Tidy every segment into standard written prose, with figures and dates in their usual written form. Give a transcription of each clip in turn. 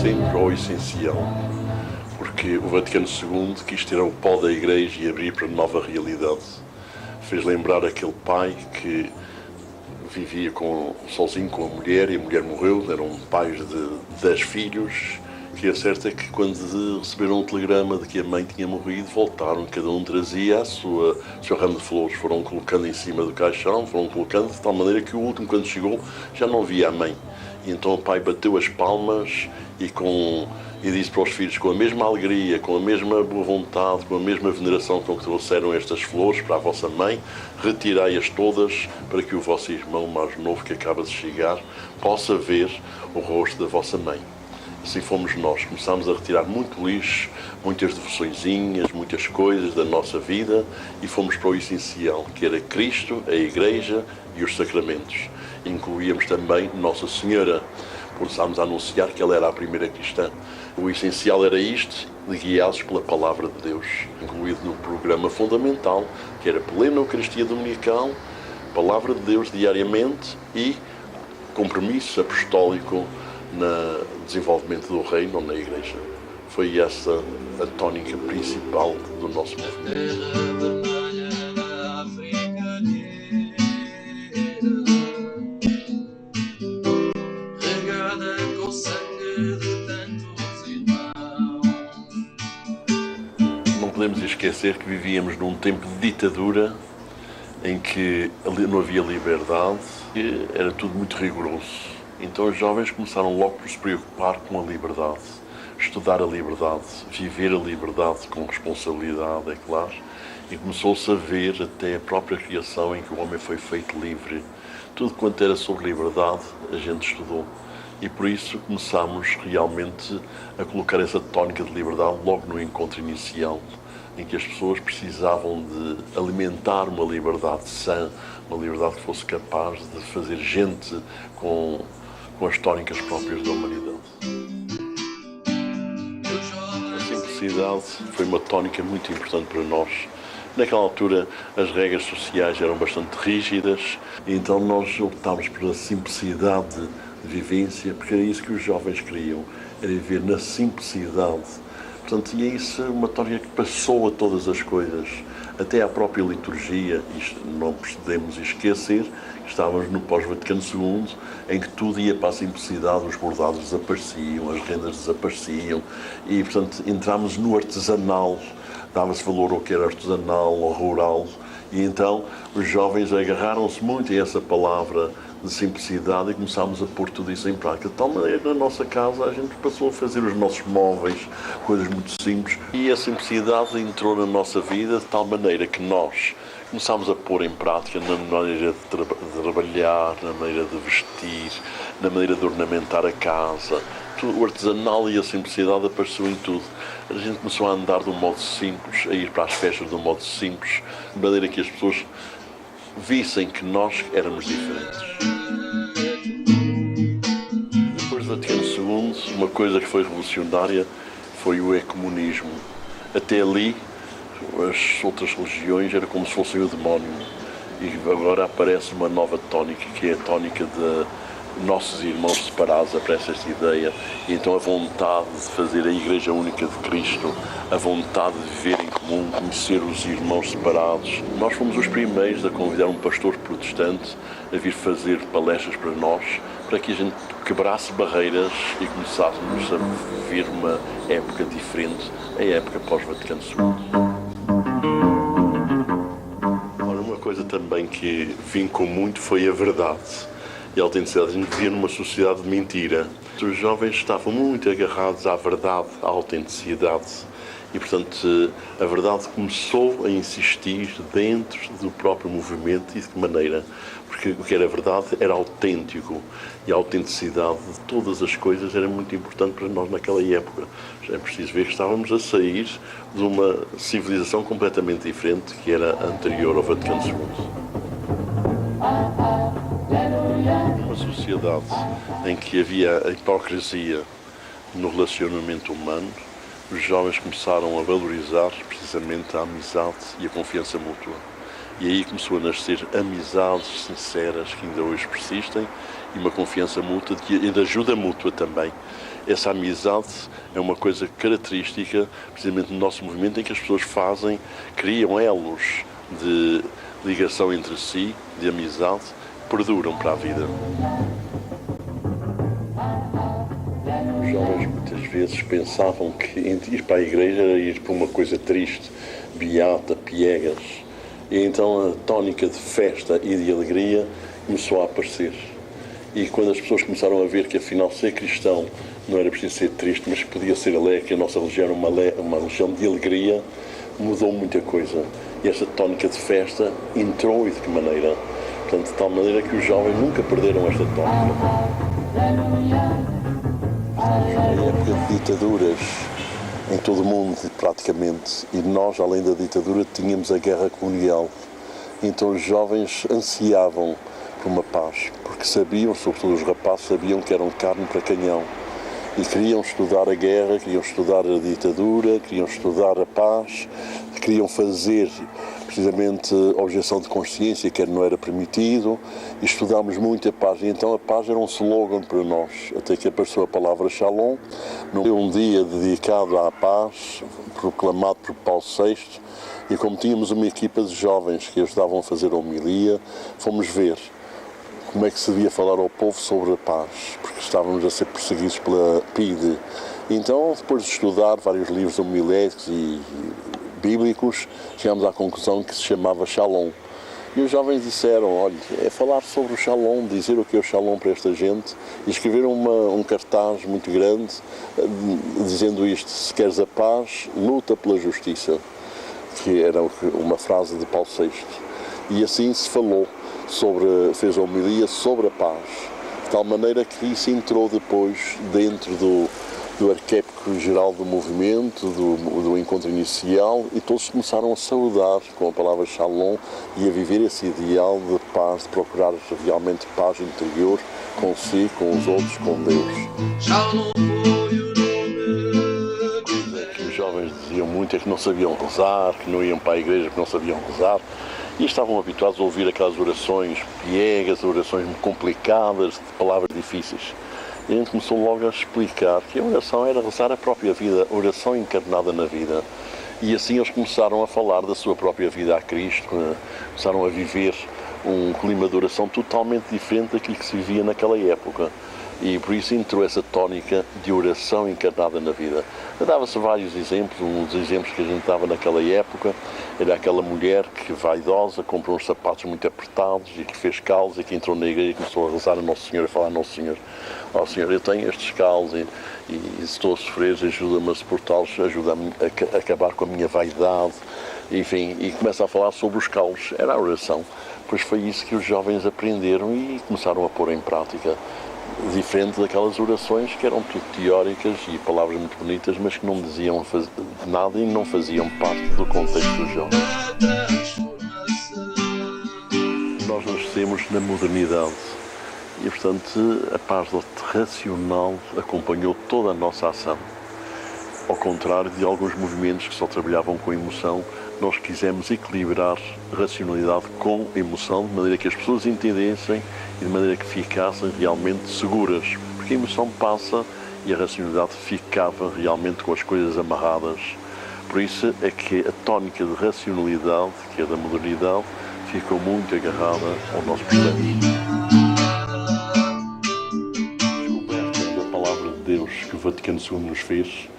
sempre ao essencial, porque o Vaticano II quis tirar o pó da Igreja e abrir para nova realidade. Fez lembrar aquele pai que vivia sozinho com a mulher e a mulher morreu, eram pais de 10 filhos, que é certo é que quando receberam um telegrama de que a mãe tinha morrido, voltaram, cada um trazia o seu ramo de flores, foram colocando em cima do caixão, foram colocando de tal maneira que o último, quando chegou, já não via a mãe. E então o pai bateu as palmas e disse para os filhos, com a mesma alegria, com a mesma boa vontade, com a mesma veneração com que trouxeram estas flores para a vossa mãe, retirai-as todas para que o vosso irmão mais novo que acaba de chegar possa ver o rosto da vossa mãe. Assim fomos nós, começámos a retirar muito lixo, muitas devoçõezinhas, muitas coisas da nossa vida e fomos para o essencial, que era Cristo, a Igreja e os sacramentos. Incluíamos também Nossa Senhora, começámos a anunciar que ela era a primeira cristã. O essencial era isto, guiados pela Palavra de Deus, incluído no programa fundamental, que era plena Eucaristia Dominical, Palavra de Deus diariamente e compromisso apostólico no desenvolvimento do reino na Igreja. Foi essa a tónica principal do nosso movimento. Não podemos esquecer que vivíamos num tempo de ditadura em que não havia liberdade e era tudo muito rigoroso. Então os jovens começaram logo por se preocupar com a liberdade, estudar a liberdade, viver a liberdade com responsabilidade, é claro, e começou-se a ver até a própria criação em que o homem foi feito livre. Tudo quanto era sobre liberdade, a gente estudou. E por isso começámos realmente a colocar essa tónica de liberdade logo no encontro inicial, em que as pessoas precisavam de alimentar uma liberdade sã, uma liberdade que fosse capaz de fazer gente com as tónicas próprias da humanidade. A simplicidade foi uma tónica muito importante para nós. Naquela altura as regras sociais eram bastante rígidas, e então nós optámos pela simplicidade de vivência, porque era isso que os jovens queriam, era viver na simplicidade. Portanto, e é isso uma tónica que passou a todas as coisas, até à própria liturgia. Isto não podemos esquecer que estávamos no pós-Vaticano II, em que tudo ia para a simplicidade, os bordados desapareciam, as rendas desapareciam, e, portanto, entramos no artesanal, dava-se valor ao que era artesanal, ao rural, e então os jovens agarraram-se muito a essa palavra de simplicidade e começámos a pôr tudo isso em prática. De tal maneira que na nossa casa a gente passou a fazer os nossos móveis, coisas muito simples, e a simplicidade entrou na nossa vida de tal maneira que nós começámos a pôr em prática na maneira de trabalhar, na maneira de vestir, na maneira de ornamentar a casa. O artesanal e a simplicidade apareceu em tudo. A gente começou a andar de um modo simples, a ir para as festas de um modo simples, de maneira que as pessoas vissem que nós éramos diferentes. Depois do Vaticano II, uma coisa que foi revolucionária foi o ecumenismo. Até ali, as outras religiões eram como se fossem o demónio. E agora aparece uma nova tónica, que é a tónica de nossos irmãos separados, aparece esta ideia, e então a vontade de fazer a Igreja Única de Cristo, a vontade de viver em comum, conhecer os irmãos separados. Nós fomos os primeiros a convidar um pastor protestante a vir fazer palestras para nós, para que a gente quebrasse barreiras e começássemos a viver uma época diferente, a época pós-Vaticano II. Ora, uma coisa também que vincou muito foi a verdade e a autenticidade. A gente vivia numa sociedade de mentira. Os jovens estavam muito agarrados à verdade, à autenticidade. E, portanto, a verdade começou a insistir dentro do próprio movimento. E de que maneira? Porque o que era verdade era autêntico. E a autenticidade de todas as coisas era muito importante para nós naquela época. É preciso ver que estávamos a sair de uma civilização completamente diferente, que era anterior ao Vaticano II. Uma sociedade em que havia a hipocrisia no relacionamento humano, os jovens começaram a valorizar precisamente a amizade e a confiança mútua. E aí começou a nascer amizades sinceras que ainda hoje persistem e uma confiança mútua e de ajuda mútua também. essa amizade é uma coisa característica, precisamente no nosso movimento, em que as pessoas criam elos de ligação entre si, de amizade, que perduram para a vida. Os jovens muitas vezes pensavam que ir para a igreja era ir para uma coisa triste, beata, piegas. E então a tónica de festa e de alegria começou a aparecer. E quando as pessoas começaram a ver que afinal ser cristão não era preciso ser triste, mas que podia ser alegre, que a nossa religião era uma religião de alegria, mudou muita coisa. E esta tónica de festa entrou, e de que maneira? Portanto, de tal maneira que os jovens nunca perderam esta tónica. Na época de ditaduras em todo o mundo, praticamente, e nós, além da ditadura, tínhamos a guerra colonial. Então os jovens ansiavam por uma paz, porque sabiam, sobretudo os rapazes, sabiam que eram carne para canhão. E queriam estudar a guerra, queriam estudar a ditadura, queriam estudar a paz, queriam fazer precisamente a objeção de consciência, que não era permitido, e estudámos muito a paz. E então a paz era um slogan para nós, até que apareceu a palavra Shalom, num dia dedicado à paz, proclamado por Paulo VI, e como tínhamos uma equipa de jovens que ajudavam a fazer a homilia, fomos ver como é que se devia falar ao povo sobre a paz, porque estávamos a ser perseguidos pela PIDE. Então, depois de estudar vários livros homiléticos e bíblicos, chegámos à conclusão que se chamava Shalom. E os jovens disseram, olha, é falar sobre o Shalom, dizer o que é o Shalom para esta gente, e escreveram um cartaz muito grande, dizendo isto: se queres a paz, luta pela justiça, que era uma frase de Paulo VI. E assim se falou, fez a homilia sobre a paz, de tal maneira que isso entrou depois dentro do arquétipo geral do movimento, do encontro inicial, e todos começaram a saudar com a palavra Shalom e a viver esse ideal de paz, de procurar realmente paz interior consigo, com os outros, com Deus. Que os jovens diziam muito é que não sabiam rezar, que não iam para a igreja porque não sabiam rezar, e estavam habituados a ouvir aquelas orações piegas, orações complicadas, de palavras difíceis. E a gente começou logo a explicar que a oração era rezar a própria vida, a oração encarnada na vida. E assim eles começaram a falar da sua própria vida a Cristo, começaram a viver um clima de oração totalmente diferente daquilo que se vivia naquela época. E por isso entrou essa tónica de oração encarnada na vida. Dava-se vários exemplos. Um dos exemplos que a gente dava naquela época era aquela mulher que, vaidosa, comprou uns sapatos muito apertados e que fez calos e que entrou na igreja e começou a rezar a Nosso Senhor, a falar a Nosso Senhor: ó Senhor, eu tenho estes calos e se estou a sofrer, ajuda-me a suportá-los, ajuda-me a acabar com a minha vaidade. Enfim, e começa a falar sobre os calos. Era a oração. Pois foi isso que os jovens aprenderam e começaram a pôr em prática, diferente daquelas orações que eram tudo teóricas e palavras muito bonitas, mas que não diziam nada e não faziam parte do contexto dos jovens. Nós nascemos na modernidade e, portanto, a paz racional acompanhou toda a nossa ação. Ao contrário de alguns movimentos que só trabalhavam com emoção, nós quisemos equilibrar racionalidade com emoção, de maneira que as pessoas entendessem e de maneira que ficassem realmente seguras. Porque a emoção passa e a racionalidade ficava realmente com as coisas amarradas. Por isso é que a tónica de racionalidade, que é da modernidade, ficou muito agarrada ao nosso processo. A descoberta da palavra de Deus que o Vaticano II nos fez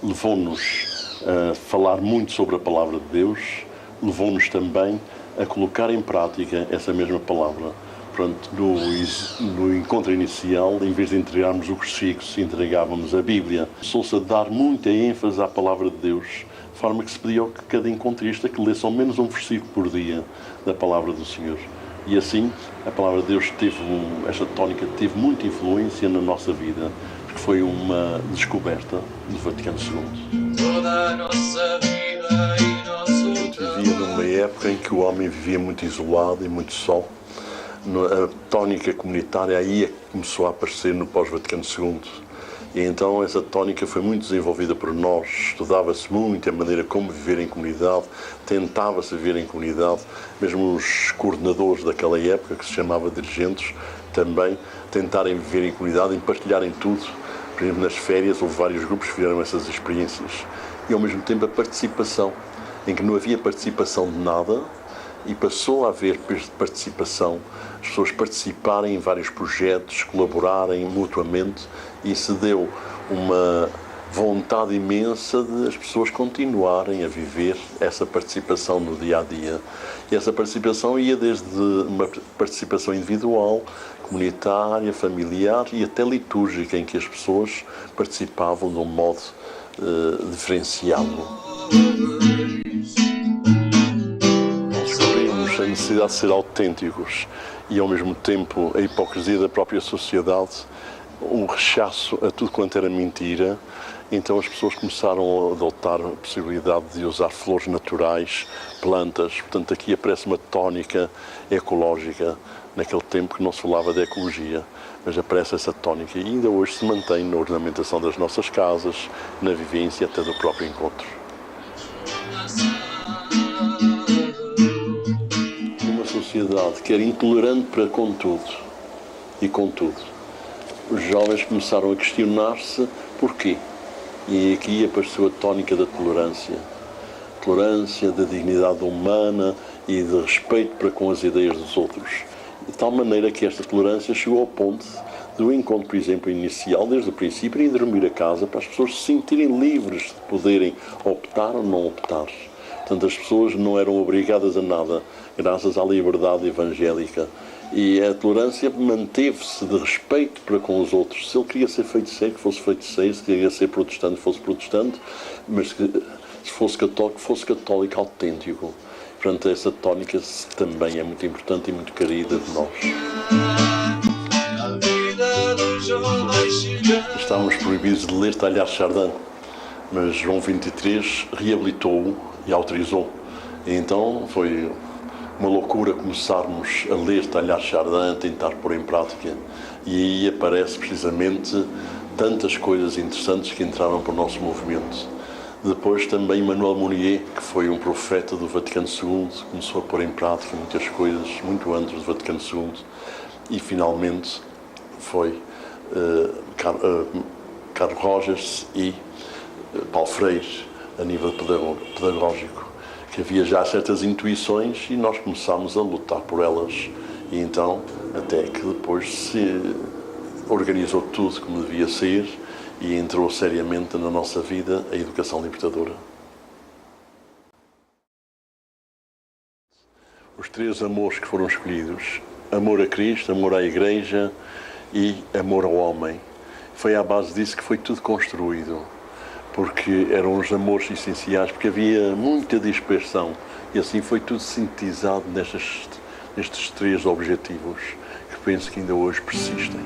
levou-nos a falar muito sobre a palavra de Deus, levou-nos também a colocar em prática essa mesma palavra. Pronto, no encontro inicial, em vez de entregarmos o crucifixo, entregávamos a Bíblia. Começou-se a dar muita ênfase à palavra de Deus, de forma que se pediu que cada encontrista que lesse ao menos um versículo por dia da palavra do Senhor. E assim, a palavra de Deus esta tónica teve muita influência na nossa vida, porque foi uma descoberta do Vaticano II. Toda a nossa vida e nosso vivia numa época em que o homem vivia muito isolado e muito só. A tónica comunitária aí começou a aparecer no pós-Vaticano II. E então essa tónica foi muito desenvolvida por nós, estudava-se muito a maneira como viver em comunidade, tentava-se viver em comunidade, mesmo os coordenadores daquela época, que se chamava dirigentes, também tentarem viver em comunidade, em partilharem tudo, Por exemplo, nas férias houve vários grupos que fizeram essas experiências. E ao mesmo tempo a participação, em que não havia participação de nada e passou a haver participação, as pessoas participarem em vários projetos, colaborarem mutuamente, e se deu uma vontade imensa de as pessoas continuarem a viver essa participação no dia-a-dia. E essa participação ia desde uma participação individual, comunitária, familiar e até litúrgica, em que as pessoas participavam de um modo diferenciado. Descobrimos a necessidade de ser autênticos e, ao mesmo tempo, a hipocrisia da própria sociedade, um rechaço a tudo quanto era mentira. Então as pessoas começaram a adotar a possibilidade de usar flores naturais, plantas. Portanto, aqui aparece uma tónica ecológica, naquele tempo que não se falava de ecologia, mas aparece essa tónica e ainda hoje se mantém na ornamentação das nossas casas, na vivência até do próprio encontro. Numa sociedade que era intolerante para com tudo e com tudo, os jovens começaram a questionar-se porquê. E aqui apareceu a tónica da tolerância. Tolerância, da dignidade humana e de respeito para com as ideias dos outros. De tal maneira que esta tolerância chegou ao ponto do encontro, por exemplo, inicial, desde o princípio, e dormir a casa para as pessoas se sentirem livres de poderem optar ou não optar. Portanto, as pessoas não eram obrigadas a nada, graças à liberdade evangélica. E a tolerância manteve-se de respeito para com os outros. Se ele queria ser feiticeiro, que fosse feiticeiro. Se queria ser protestante, fosse protestante. Mas se fosse católico autêntico. Portanto, essa tónica também é muito importante e muito querida de nós. Estávamos proibidos de ler Teilhard de Chardin, mas João XXIII reabilitou-o e autorizou. E então foi uma loucura começarmos a ler Teilhard de Chardin, a tentar pôr em prática, e aí aparece precisamente tantas coisas interessantes que entraram para o nosso movimento. Depois também Emmanuel Mounier, que foi um profeta do Vaticano II, começou a pôr em prática muitas coisas, muito antes do Vaticano II, e finalmente foi Carlos Rogers e Paulo Freire, a nível pedagógico, que havia já certas intuições e nós começámos a lutar por elas. E então, até que depois se organizou tudo como devia ser e entrou seriamente na nossa vida a educação libertadora. Os três amores que foram escolhidos, amor a Cristo, amor à Igreja e amor ao homem, foi à base disso que foi tudo construído. Porque eram os amores essenciais, porque havia muita dispersão e assim foi tudo sintetizado nestes três objetivos que penso que ainda hoje persistem.